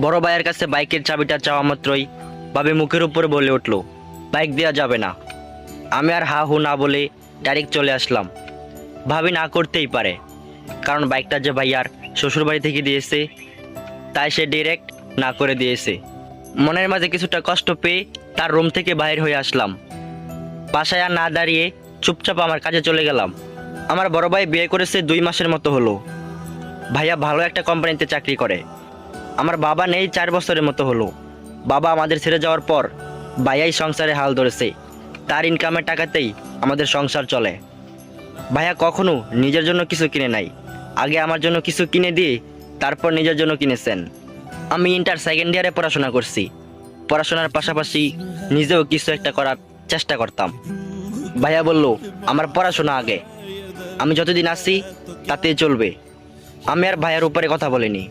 বড় ভাইয়ের কাছে বাইকের চাবিটা চাওয়া মাত্রই ভাবি মুখের উপরে বলে উঠল, বাইক দেওয়া যাবে না। আমি আর হা হু না বলে ডাইরেক্ট চলে আসলাম। ভাবি না করতেই পারে, কারণ বাইকটা যে ভাইয়ার শ্বশুরবাড়ি থেকে দিয়েছে, তাই সে ডিরেক্ট না করে দিয়েছে। মনের মাঝে কিছুটা কষ্ট পেয়ে তার রুম থেকে বাইরে হয়ে আসলাম। বাসায় আর না দাঁড়িয়ে চুপচাপ আমার কাজে চলে গেলাম। আমার বড় ভাই বিয়ে করেছে 2 মাসের মতো হলো। ভাইয়া ভালো একটা কোম্পানিতে চাকরি করে। আমার বাবা নেই 4 বছরের মতো হলো। বাবা আমাদের ছেড়ে যাওয়ার পর ভাইয়াই সংসারে হাল ধরেছে। তার ইনকামের টাকাতেই আমাদের সংসার চলে। ভাইয়া কখনো নিজের জন্য কিছু কিনে নাই, আগে আমার জন্য কিছু কিনে দিয়ে তারপর নিজের জন্য কিনেছেন। আমি ইন্টার সেকেন্ড ইয়ারে পড়াশোনা করছি। পড়াশোনার পাশাপাশি নিজেও কিছু একটা করার চেষ্টা করতাম। ভাইয়া বলল, আমার পড়াশোনা আগে, আমি যতদিন আছি তাতেই চলবে। আমি আর ভাইয়ার উপরে কথা বলিনি।